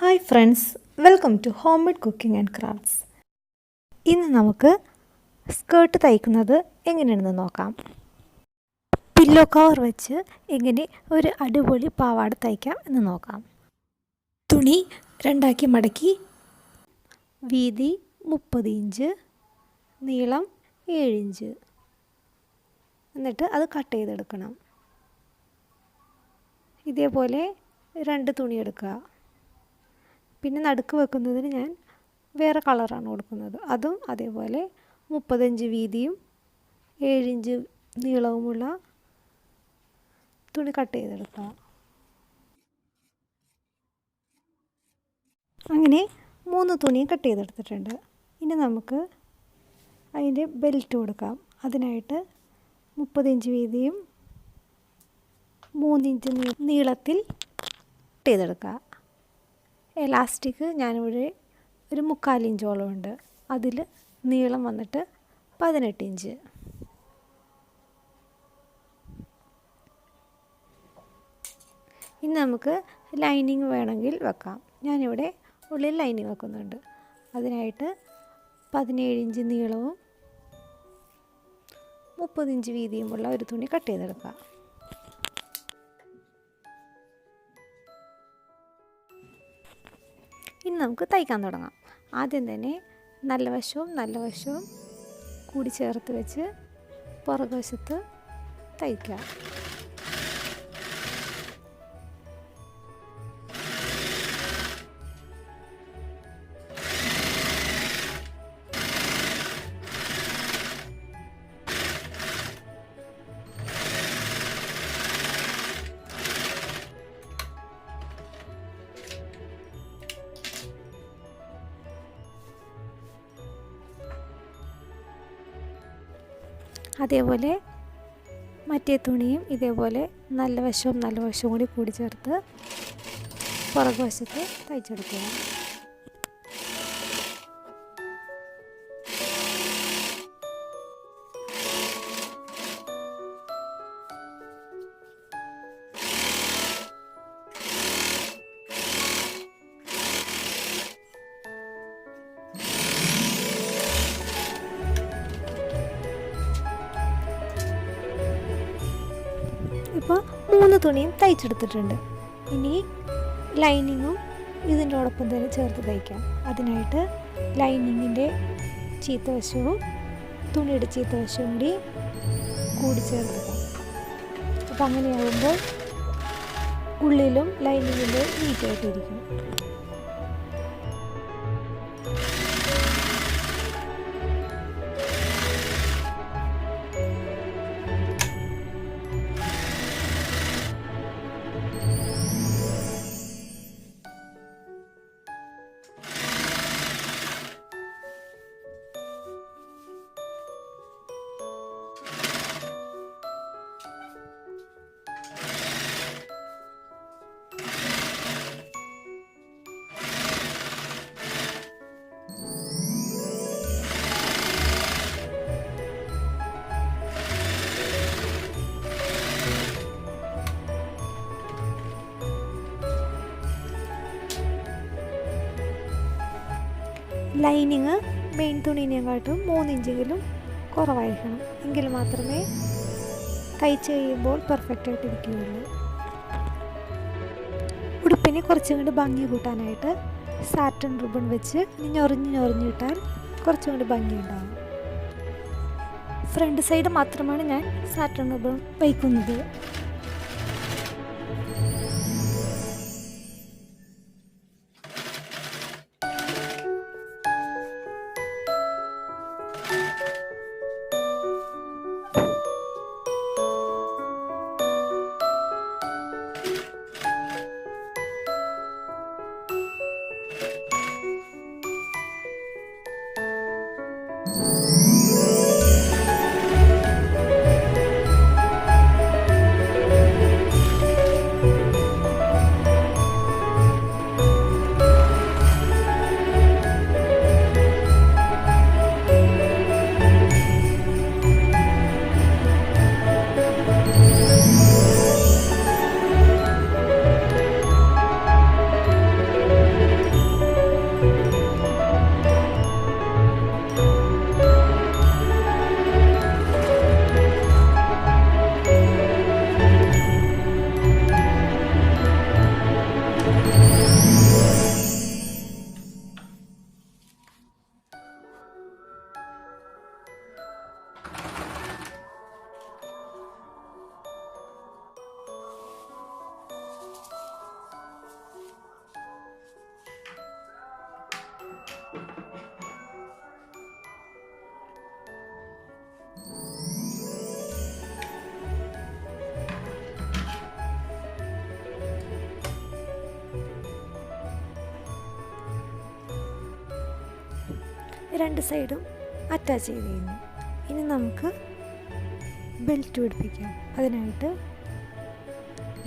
Hi friends, welcome to homemade cooking and crafts. ഇന്ന് നമുക്ക് skirt തയ്ക്കുന്നത് എങ്ങനെയാണെന്ന് നോക്കാം. പില്ലോ കവർ വെച്ച് എങ്ങനെ ഒരു അടിപൊളി പാവാട തയ്ക്കാം എന്ന് നോക്കാം. തുണി രണ്ടാക്കി മടക്കി, വീതി 30 ഇഞ്ച്, നീളം 7 ഇഞ്ച്, എന്നിട്ട് അത് കട്ട് ചെയ്തെടുക്കണം. ഇതേപോലെ 2 തുണി എടുക്കുക. പിന്നെ നടുക്ക് വെക്കുന്നതിന് ഞാൻ വേറെ കളറാണ് കൊടുക്കുന്നത്. അതും അതേപോലെ 35 വീതിയും 7 ഇഞ്ച് നീളവുമുള്ള തുണി കട്ട് ചെയ്തെടുക്കുക. അങ്ങനെ 3 തുണിയും കട്ട് ചെയ്തെടുത്തിട്ടുണ്ട്. ഇനി നമുക്ക് അതിൻ്റെ ബെൽറ്റ് കൊടുക്കാം. അതിനായിട്ട് 30 ഇഞ്ച് വീതിയും 3 ഇഞ്ച് നീളത്തിൽ കട്ട് ചെയ്തെടുക്കുക. എലാസ്റ്റിക് ഞാനിവിടെ ഒരു 3/4 ഇഞ്ചോളം ഉണ്ട്. അതിൽ നീളം വന്നിട്ട് 18 ഇഞ്ച്. ഇനി നമുക്ക് ലൈനിങ് വേണമെങ്കിൽ വെക്കാം. ഞാനിവിടെ ഉള്ളിൽ ലൈനിങ് വെക്കുന്നുണ്ട്. അതിനായിട്ട് 17 ഇഞ്ച് നീളവും 30 ഇഞ്ച് വീതിയുമുള്ള ഒരു തുണി കട്ട് ചെയ്തെടുക്കുക. ഇനി നമുക്ക് തയ്ക്കാൻ തുടങ്ങാം. ആദ്യം തന്നെ നല്ല വശവും കൂടി ചേർത്ത് വെച്ച് പുറകുവശത്ത് തയ്ക്കുക. അതേപോലെ മറ്റേ തുണിയും ഇതേപോലെ നല്ല വശവും കൂടി ചേർത്ത് പുറകുവശത്ത് തയ്ച്ചെടുക്കുക. ഇപ്പോൾ 3 തുണിയും തയ്ച്ചെടുത്തിട്ടുണ്ട്. ഇനി ലൈനിങ്ങും ഇതിൻ്റോടൊപ്പം തന്നെ ചേർത്ത് തയ്ക്കാം. അതിനായിട്ട് ലൈനിങ്ങിൻ്റെ ചീത്തവശവും തുണിയുടെ ചീത്തവശവും കൂടി ചേർക്കാം. അപ്പം അങ്ങനെയാകുമ്പോൾ ഉള്ളിലും ലൈനിങ്ങിൻ്റെ നീറ്റായിട്ടിരിക്കും. ലൈനിങ് മെയിൻ തുണീനെക്കാട്ടും 3 ഇഞ്ചെങ്കിലും കുറവായിരിക്കണം. എങ്കിൽ മാത്രമേ തയ്ച്ച് കഴിയുമ്പോൾ പെർഫെക്റ്റായിട്ട് ഇരിക്കുകയുള്ളൂ. ഉടുപ്പിന് കുറച്ചും കൂടി ഭംഗി കൂട്ടാനായിട്ട് സാറ്റൻ റിബൺ വെച്ച് ഞൊറിഞ്ഞിട്ടാൽ കുറച്ചും കൂടി ഭംഗിയുണ്ടാകും. ഫ്രണ്ട് സൈഡ് മാത്രമാണ് ഞാൻ സാറ്റൻ റിബൺ വയ്ക്കുന്നത്. രണ്ട് സൈഡും അറ്റാച്ച് ചെയ്ത് കഴിഞ്ഞു. ഇനി നമുക്ക് ബെൽറ്റ് പിടിപ്പിക്കാം. അതിനായിട്ട്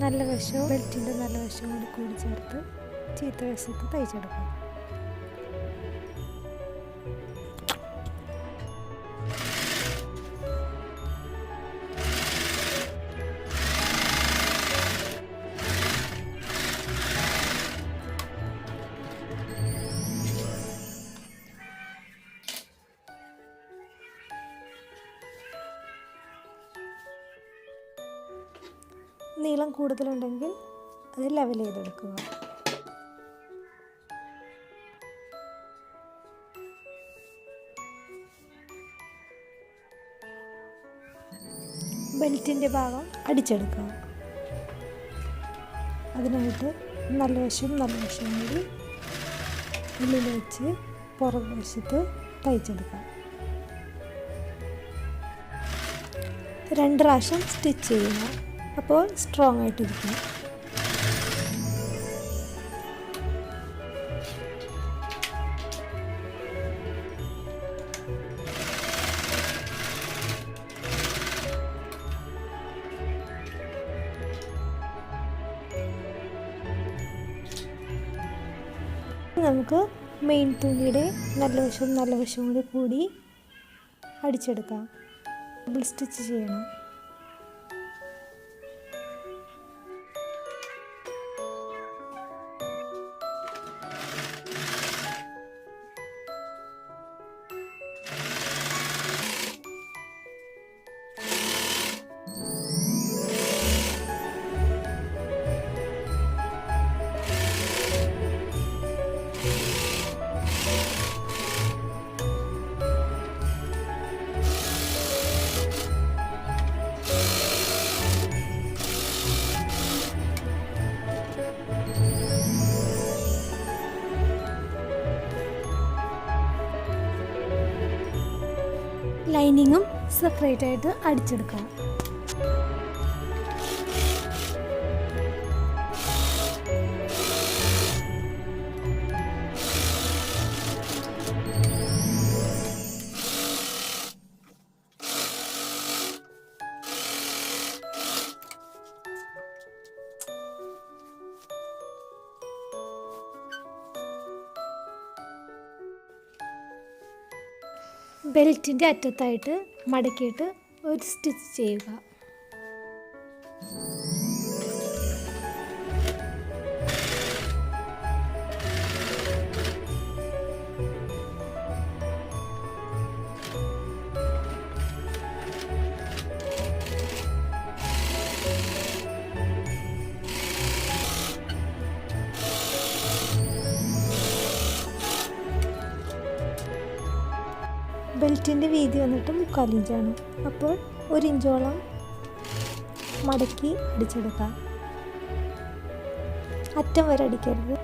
നല്ല വശവും ബെൽറ്റിൻ്റെ നല്ല വശവും കൂടി ചേർത്ത് ചീത്ത വശത്ത് തയ്ച്ചെടുക്കാം. നീളം കൂടുതലുണ്ടെങ്കിൽ അത് ലെവൽ ചെയ്തെടുക്കുക. ബെൽറ്റിൻ്റെ ഭാഗം അടിച്ചെടുക്കുക. അതിനായിട്ട് നല്ല വശവും കൂടി ഉള്ളിൽ വെച്ച് പുറം വശത്ത് തയ്ച്ചെടുക്കാം. 2 പ്രാവശ്യം സ്റ്റിച്ച് ചെയ്യുക. അപ്പോൾ സ്ട്രോങ് ആയിട്ടിരിക്കും. നമുക്ക് മെയിൻ തുണിയുടെ നല്ല വശവും കൂടി അടിച്ചെടുക്കാം. ഡബിൾ സ്റ്റിച്ച് ചെയ്യണം. ലൈനിങ്ങും സെപ്പറേറ്റ് ആയിട്ട് അടിച്ചെടുക്കാം. ബെൽറ്റിൻ്റെ അറ്റത്തായിട്ട് മടക്കിയിട്ട് ഒരു സ്റ്റിച്ച് ചെയ്യുക. ബെൽറ്റിൻ്റെ വീതി വന്നിട്ട് 3/4 ഇഞ്ചാണ്. അപ്പോൾ 1 ഇഞ്ചോളം മടക്കി അടിച്ചെടുക്കാം. അറ്റം വരെ അടിക്കരുത്.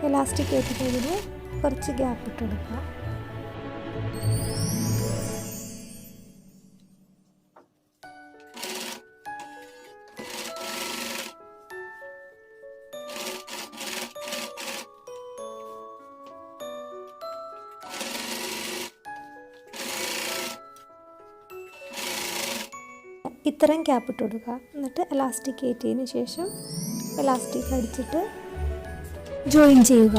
എലാസ്റ്റിക് ഏറ്റിട്ടതിന് കുറച്ച് ഗ്യാപ്പ് ഇട്ടെടുക്കാം. ഇത്രയും ഗ്യാപ്പ് ഇട്ട് കൊടുക്കുക. എന്നിട്ട് എലാസ്റ്റിക് കയറ്റിയതിന് ശേഷം എലാസ്റ്റിക് അടിച്ചിട്ട് ജോയിൻ ചെയ്യുക.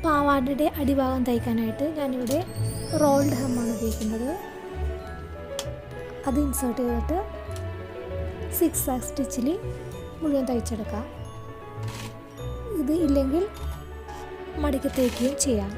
പാവാടയുടെ അടിഭാഗം തയ്ക്കാനായിട്ട് ഞാനിവിടെ റോൾഡ് ഹെമ്മാണ് ഉപയോഗിക്കുന്നത്. അത് ഇൻസേർട്ട് ചെയ്തിട്ട് 6 സ്റ്റിച്ചിൽ മുഴുവൻ തയ്ച്ചെടുക്കാം. ഇത് ഇല്ലെങ്കിൽ മടക്കി തയ്ക്കുകയും ചെയ്യാം.